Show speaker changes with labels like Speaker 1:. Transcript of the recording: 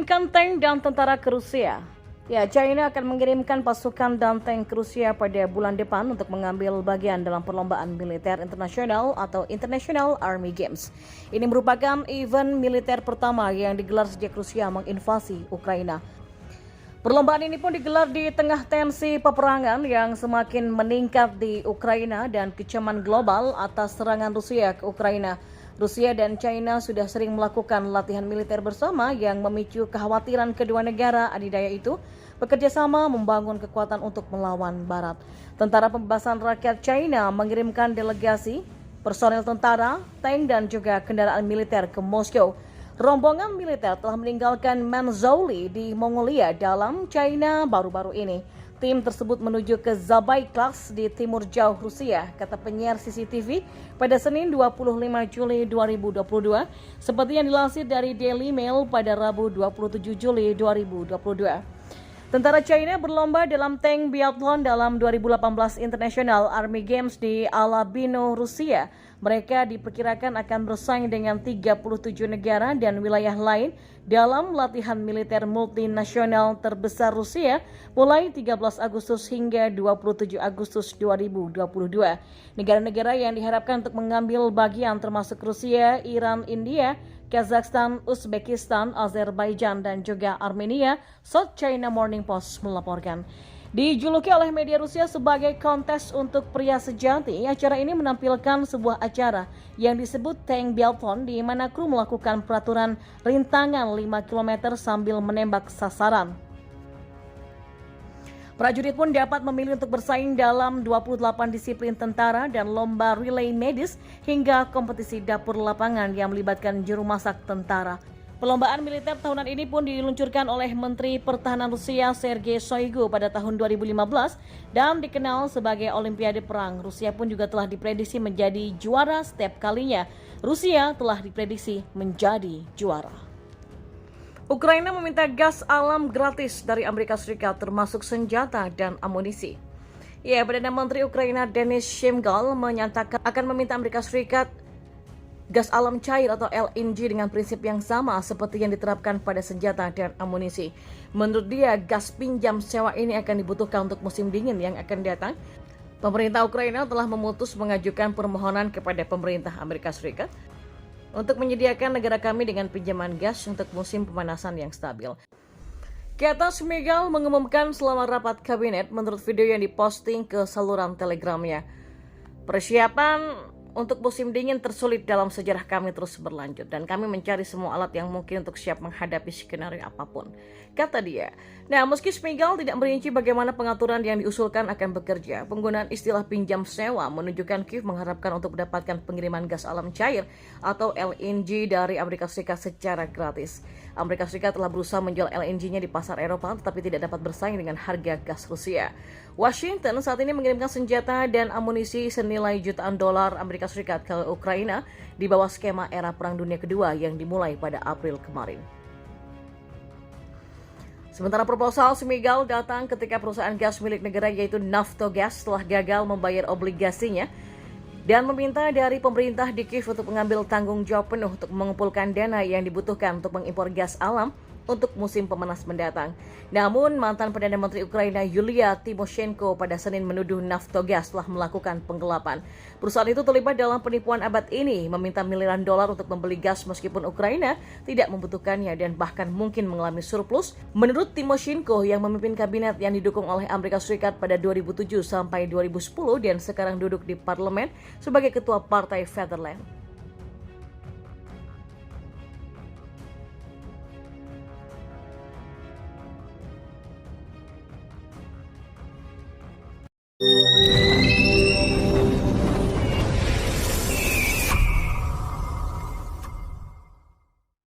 Speaker 1: mengirimkan tank dan tentara ke Rusia. Ya, China akan mengirimkan pasukan dan tank ke Rusia pada bulan depan untuk mengambil bagian dalam perlombaan militer internasional atau International Army Games. Ini merupakan event militer pertama yang digelar sejak Rusia menginvasi Ukraina. Perlombaan ini pun digelar di tengah tensi peperangan yang semakin meningkat di Ukraina dan kecaman global atas serangan Rusia ke Ukraina. Rusia dan China sudah sering melakukan latihan militer bersama yang memicu kekhawatiran kedua negara adidaya itu bekerja sama membangun kekuatan untuk melawan Barat. Tentara Pembebasan Rakyat China mengirimkan delegasi, personel tentara, tank dan juga kendaraan militer ke Moskow. Rombongan militer telah meninggalkan Manzhouli di Mongolia dalam China baru-baru ini. Tim tersebut menuju ke Zabaikals di timur jauh Rusia, kata penyiar CCTV pada Senin 25 Juli 2022, seperti yang dilansir dari Daily Mail pada Rabu 27 Juli 2022. Tentara China berlomba dalam tank biathlon dalam 2018 International Army Games di Alabino, Rusia. Mereka diperkirakan akan bersaing dengan 37 negara dan wilayah lain dalam latihan militer multinasional terbesar Rusia mulai 13 Agustus hingga 27 Agustus 2022. Negara-negara yang diharapkan untuk mengambil bagian termasuk Rusia, Iran, India, Kazakhstan, Uzbekistan, Azerbaijan, dan juga Armenia, South China Morning Post melaporkan. Dijuluki oleh media Rusia sebagai kontes untuk pria sejati, acara ini menampilkan sebuah acara yang disebut tank biathlon di mana kru melakukan peraturan rintangan 5 km sambil menembak sasaran. Prajurit pun dapat memilih untuk bersaing dalam 28 disiplin tentara dan lomba relay medis hingga kompetisi dapur lapangan yang melibatkan juru masak tentara. Perlombaan militer tahunan ini pun diluncurkan oleh Menteri Pertahanan Rusia Sergei Shoigu pada tahun 2015 dan dikenal sebagai Olimpiade Perang. Rusia pun juga telah diprediksi menjadi juara setiap kalinya. Rusia telah diprediksi menjadi juara. Ukraina meminta gas alam gratis dari Amerika Serikat termasuk senjata dan amunisi. Ya, Perdana Menteri Ukraina Denis Shmyhal menyatakan akan meminta Amerika Serikat gas alam cair atau LNG dengan prinsip yang sama seperti yang diterapkan pada senjata dan amunisi. Menurut dia, gas pinjam sewa ini akan dibutuhkan untuk musim dingin yang akan datang. Pemerintah Ukraina telah memutus mengajukan permohonan kepada pemerintah Amerika Serikat untuk menyediakan negara kami dengan pinjaman gas untuk musim pemanasan yang stabil. Kata Shmyhal mengumumkan selama rapat kabinet menurut video yang diposting ke saluran Telegramnya. Persiapan untuk musim dingin tersulit dalam sejarah kami terus berlanjut dan kami mencari semua alat yang mungkin untuk siap menghadapi skenario apapun, kata dia. Nah, meski Shmyhal tidak merinci bagaimana pengaturan yang diusulkan akan bekerja, penggunaan istilah pinjam sewa menunjukkan Kiev mengharapkan untuk mendapatkan pengiriman gas alam cair atau LNG dari Amerika Serikat secara gratis. Amerika Serikat telah berusaha menjual LNG-nya di pasar Eropa tetapi tidak dapat bersaing dengan harga gas Rusia. Washington saat ini mengirimkan senjata dan amunisi senilai jutaan dolar Amerika Serikat ke Ukraina di bawah skema era Perang Dunia Kedua yang dimulai pada April kemarin. Sementara proposal Shmyhal datang ketika perusahaan gas milik negara yaitu Naftogaz telah gagal membayar obligasinya dan meminta dari pemerintah di Kiev untuk mengambil tanggung jawab penuh untuk mengumpulkan dana yang dibutuhkan untuk mengimpor gas alam untuk musim pemanas mendatang. Namun, mantan Perdana Menteri Ukraina Yulia Tymoshenko pada Senin menuduh Naftogaz telah melakukan penggelapan. Perusahaan itu terlibat dalam penipuan abad ini, meminta miliaran dolar untuk membeli gas meskipun Ukraina tidak membutuhkannya dan bahkan mungkin mengalami surplus. Menurut Tymoshenko yang memimpin kabinet yang didukung oleh Amerika Serikat pada 2007 sampai 2010 dan sekarang duduk di parlemen sebagai ketua Partai Federland.